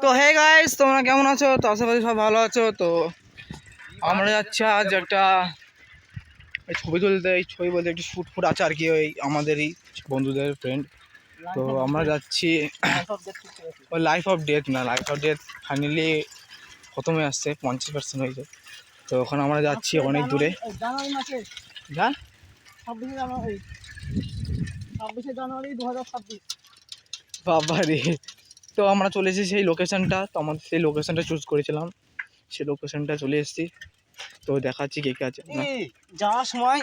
তো hey guys, তোমরা কেমন আছো? তো আশা করি সব ভালো আছো। তো আমরা যাচ্ছি আজ একটা ছবি তুলতে, এই ছবি বলতে একটু শ্যুট ফুট আছে আর কি, ওই আমাদেরই বন্ধুদের ফ্রেন্ড। তো আমরা যাচ্ছি ওই লাইফ অফ ডেথ না, লাইফ অফ ডেথ ফাইনালি খতমে আসছে, 50% হয়েছে। তো ওখানে আমরা যাচ্ছি অনেক দূরে। যা 26শে জানুয়ারি 2026। বাবা রে, তো আমরা চলে এসেছি সেই লোকেশনটা। তো আমাদের সেই লোকেশনটা চুজ করেছিলাম, সেই লোকেশনটা চলে এসেছি। তো দেখাচ্ছি কে কে আছে যাওয়ার সময়।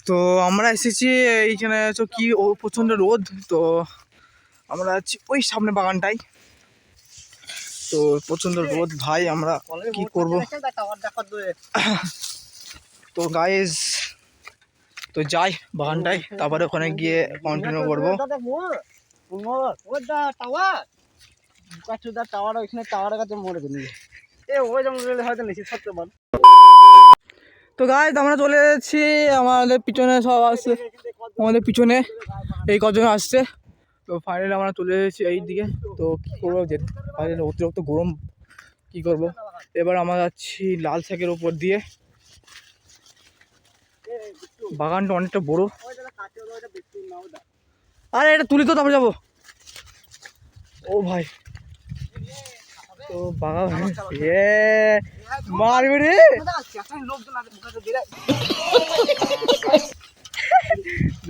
তো আমরা এসেছি এইখানে, তো কি ও প্রচণ্ড রোদ। তো আমরা আছি ওই সামনে বাগানটাই। তো প্রচণ্ড রোদ ভাই, আমরা কি করব। তো গাইজ তো যাই বাগানটায়, তারপরে ওখানে গিয়ে কন্টিনিউ করবো। টাওয়ার ওইখানে টাওয়ারের কাছে মরে গেলি ওই জঙ্গলে হয়তো নিশ্চিত সত্যবান। তো গাইজ আমরা চলে এসেছি, আমাদের পিছনে সব আসছে, আমাদের পিছনে এই কজন আসছে। তো ফাইনালি আমরা চলে এসেছি এই দিকে। তো কী করবো, যে ফাইনালি অতিরিক্ত গরম, কী করব। এবার আমরা যাচ্ছি লাল শাকের উপর দিয়ে। বাগানটা অনেকটা বড়। আরে এটা তুলি তো তারপরে যাবো। ও ভাই, তো বাগান মারবে রে।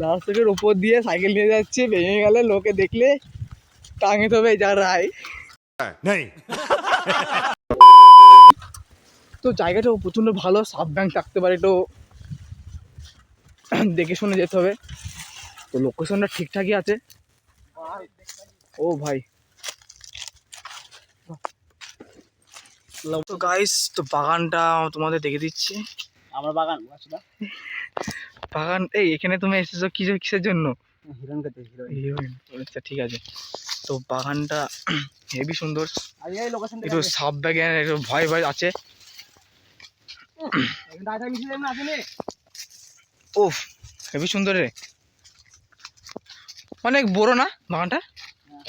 লাল শাকের উপর দিয়ে সাইকেল নিয়ে যাচ্ছে, ভেঙে গেলে লোকে দেখলে টাঙে তবে যা রায়। তো জায়গাটাও প্রচণ্ড ভালো, সাবধান থাকতে পারে, তো দেখে শুনে যেতে হবে। তো লোকেশনটা ঠিকঠাকই আছে। ও ভাই, তো গাইস তো বাগানটা তোমাদের দেখে দিচ্ছি। আমার বাগান বাগান এই এখানে তুমি এসেছো কিসের জন্য? হিরণ খেতে। হিরোইন, আচ্ছা ঠিক আছে। তো বাগানটা হেভি সুন্দর, একটু সাপ ব্যাগের একটু ভয় ভয় আছে। ও হেভি সুন্দর রে, অনেক বড় না বাগানটা?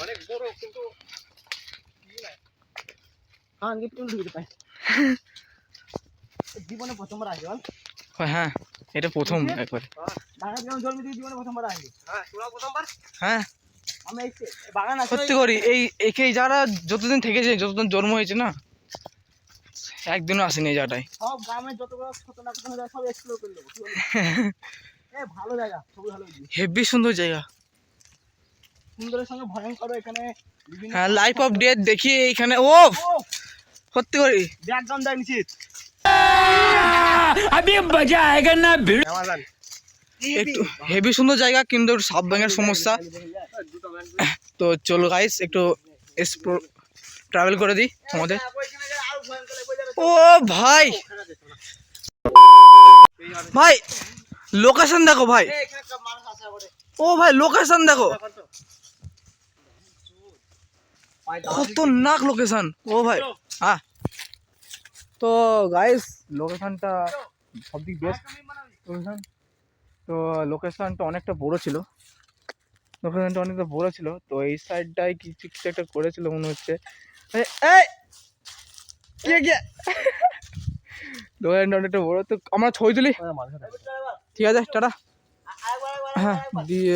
অনেক বড়, কিন্তু জীবনে প্রথমবার আসি। হ্যাঁ এটা প্রথম একবার। জীবনে প্রথমবার আসি। হ্যাঁ আমি বাগান সত্যি করি, এই যারা যতদিন থেকেছে, যতদিন জন্ম হয়েছে না, একদিনও আসেনি এই জায়গাটায়। সব গ্রামের যতগুলো ছোট সব এক্সপ্লোর করে দেবো। ভালো জায়গা, খুবই ভালো, হেভি সুন্দর জায়গা। সুন্দরের সঙ্গে ভয়ঙ্কর এখানে। হ্যাঁ লাইফ অফ ডেথ দেখি এইখানে। ও সত্যি করি ব্যাকগ্রাউন্ড দেয় নিশ্চিত। একটু হেভি সুন্দর জায়গা, কিন্তু সাপ ব্যাঙের সমস্যা। তো চলো গাইস একটু ট্রাভেল করে দিই আমাদের। ও ভাই ভাই লোকেশন দেখো ভাই, ও ভাই লোকেশন দেখো, খতরনাক লোকেশন। ও ভাই হ্যাঁ, তো গাইস লোকেশনটা সবদিক বেস্ট লোকেশন। তো লোকেশনটা অনেকটা বড় ছিল, তো এই সাইডটায় কিছু কিছু একটা করেছিল মনে হচ্ছে। লোকেশনটা অনেকটা বড়। তো আমরা ছবি তুলি, ঠিক আছে টাটা। হ্যাঁ দিয়ে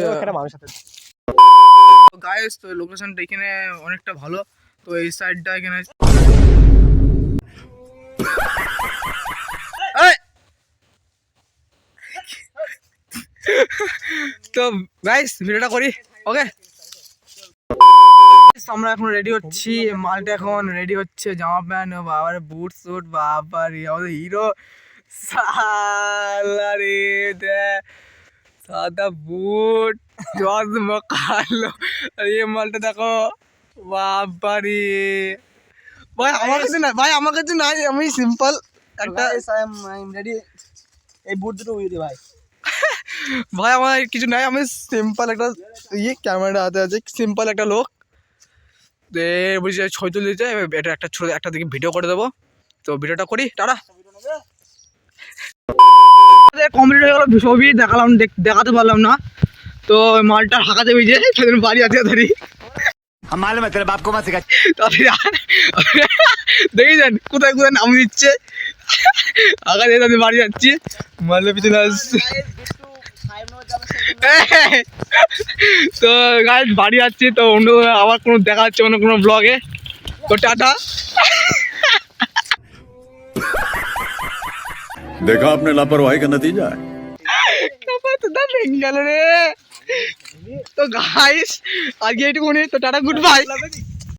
গাইস তো লোকেশনটা এখানে অনেকটা ভালো। তো এই সাইডটা এখানে তো গাইস ভিডিওটা করি, ওকে। আমরা এখন রেডি হচ্ছি, মালটা এখন রেডি হচ্ছে, জামা প্যান্ট বাবার বুট সুট, বাবার আমাদের হিরো সালারে সাদা বুট চশমা কালো, আর এই মালটা দেখো বাবারে। ভাই আমার কাছে না, ভাই আমার কাছে নাই, আমি সিম্পল একটা রেডি। এই বুট দুটো উড়িয়ে দে ভাই। ভাই আমার কিছু নাই, আমি সিম্পল একটা ক্যামেরা হাতে আছে, সিম্পল একটা লোক। বলছি ছবি তুলে দিতে, এটা একটা ছোটো একটা দিকে ভিডিও করে দেবো। তো ভিডিওটা করি টাটা। কমপ্লিট হয়ে গেলো, ছবি দেখাতে পারলাম না। তো মালটা হাঁকাতে বেরিয়ে সেদিন বাড়ি আছে ধরি। मालूम है तेरे बाप को मत सिखा। দেখেছেন কোথায় কোথায় নাম দিচ্ছে আগে তাদের বাড়ি যাচ্ছি মারলে পিছনে আসছে একটু সাইড নোট যাবে সেজন্য তো গাইজ বাড়ি যাচ্ছি তো অন্য আবার কোনো দেখা যাচ্ছে অন্য কোনো ব্লগে তো টাটা देखा आपने लापरवाही का नतीजा है। তো দা ভেঙে গেল রে তো গাইস আজকে এইটুকুনি তো টাটা গুড বাই